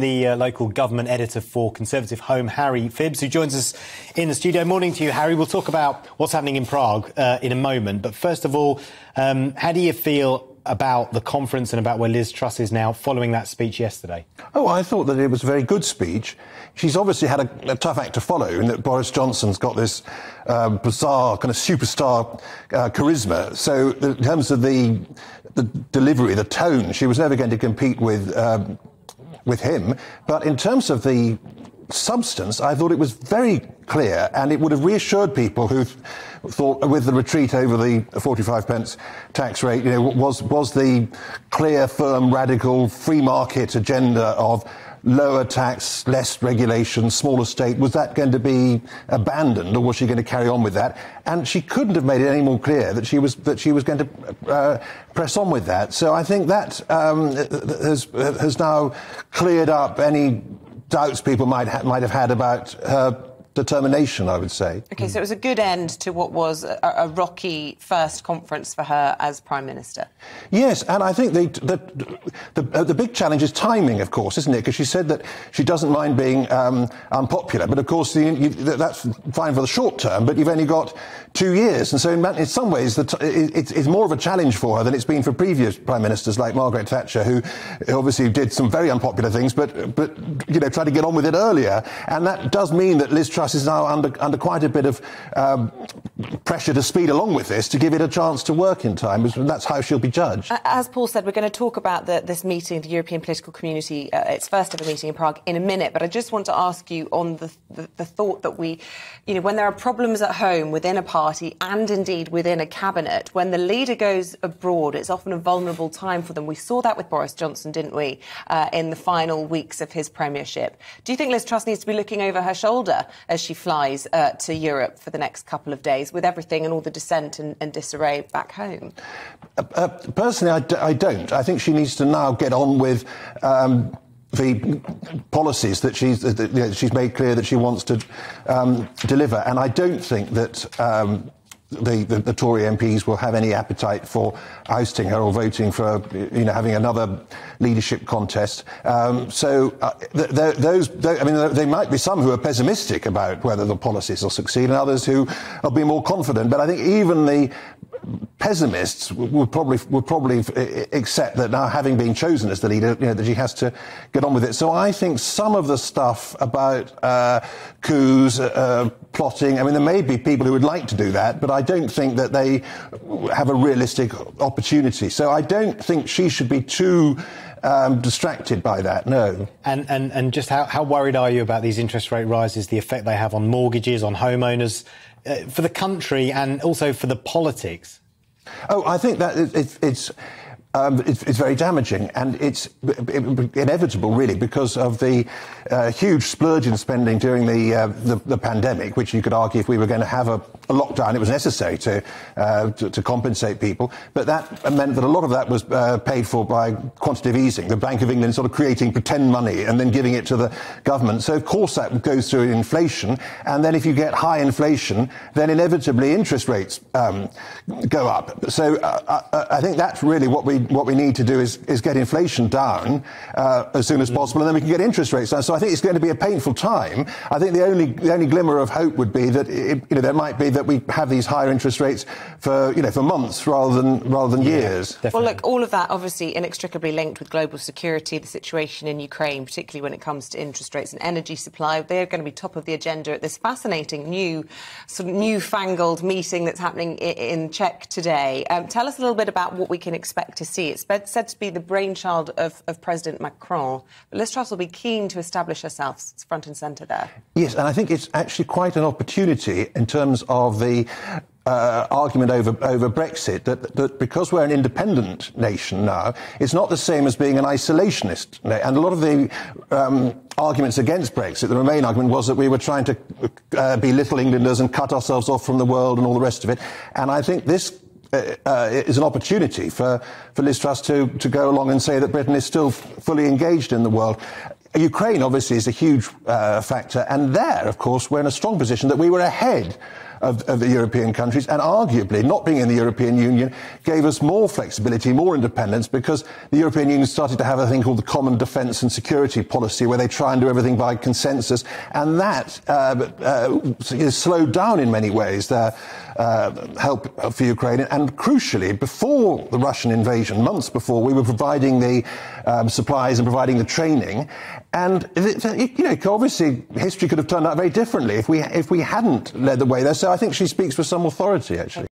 The local government editor for Conservative Home, Harry Phibbs, who joins us in the studio. Morning to you, Harry. We'll talk about what's happening in Prague in a moment. But first of all, how do you feel about the conference and about where Liz Truss is now following that speech yesterday? Oh, I thought that it was a very good speech. She's obviously had a tough act to follow in that Boris Johnson's got this bizarre kind of superstar charisma. So in terms of the delivery, the tone, she was never going to compete with him. But in terms of the substance, I thought it was very clear, and it would have reassured people who thought with the retreat over the 45 pence tax rate, was the clear, firm, radical free market agenda of lower tax, less regulation, smaller state, was that going to be abandoned, or was she going to carry on with that? And she couldn't have made it any more clear that she was going to press on with that. So I think that has now cleared up any doubts people might have had about her determination, I would say. OK, so it was a good end to what was a rocky first conference for her as Prime Minister. Yes, and I think the big challenge is timing, of course, isn't it? Because she said that she doesn't mind being unpopular, but of course that's fine for the short term, but you've only got 2 years. And so in some ways it's more of a challenge for her than it's been for previous Prime Ministers like Margaret Thatcher, who obviously did some very unpopular things, but tried to get on with it earlier. And that does mean that Liz Truss is now under quite a bit of pressure to speed along with this, to give it a chance to work in time, and that's how she'll be judged. As Paul said, we're going to talk about this meeting, the European Political Community, its first ever meeting in Prague, in a minute, but I just want to ask you on the thought that when there are problems at home within a party and indeed within a cabinet, when the leader goes abroad, it's often a vulnerable time for them. We saw that with Boris Johnson, didn't we, in the final weeks of his premiership. Do you think Liz Truss needs to be looking over her shoulder as she flies to Europe for the next couple of days with everything and all the dissent and disarray back home? Personally, I don't. I think she needs to now get on with the policies that she's made clear that she wants to deliver. And I don't think that the Tory MPs will have any appetite for ousting her or voting for having another leadership contest. There might be some who are pessimistic about whether the policies will succeed, and others who will be more confident. But I think even the pessimists would probably accept that now, having been chosen as the leader, that she has to get on with it. So I think some of the stuff about coups, plotting, there may be people who would like to do that, but I don't think that they have a realistic opportunity. So I don't think she should be too distracted by that, no. And just how worried are you about these interest rate rises, the effect they have on mortgages, on homeowners, for the country and also for the politics? Oh, I think that it's very damaging, and it's inevitable, really, because of the huge splurge in spending during the pandemic, which you could argue if we were going to have a lockdown, it was necessary to compensate people. But that meant that a lot of that was paid for by quantitative easing, the Bank of England sort of creating pretend money and then giving it to the government. So, of course, that goes through inflation. And then if you get high inflation, then inevitably interest rates go up. So I think that's really what we need to do is get inflation down as soon as possible, and then we can get interest rates down. So I think it's going to be a painful time. I think the only glimmer of hope would be that there might be that we have these higher interest rates for months rather than years. Definitely. Well, look, all of that obviously inextricably linked with global security, the situation in Ukraine, particularly when it comes to interest rates and energy supply. They're going to be top of the agenda at this fascinating newfangled meeting that's happening in Czech today. Tell us a little bit about what we can expect to see. It's said to be the brainchild of President Macron. But Liz Truss will be keen to establish herself front and centre there. Yes, and I think it's actually quite an opportunity in terms of the argument over Brexit, that because we're an independent nation now, it's not the same as being an isolationist. And a lot of the arguments against Brexit, the Remain argument, was that we were trying to be little Englanders and cut ourselves off from the world and all the rest of it. And I think this is an opportunity for Liz Truss to go along and say that Britain is still fully engaged in the world. Ukraine, obviously, is a huge factor. And there, of course, we're in a strong position that we were ahead of the European countries, and arguably not being in the European Union gave us more flexibility, more independence, because the European Union started to have a thing called the Common Defence and Security Policy, where they try and do everything by consensus, and that is slowed down in many ways their help for Ukraine. And crucially, before the Russian invasion, months before, we were providing the supplies and providing the training. And obviously history could have turned out very differently if we hadn't led the way there. So I think she speaks with some authority, actually.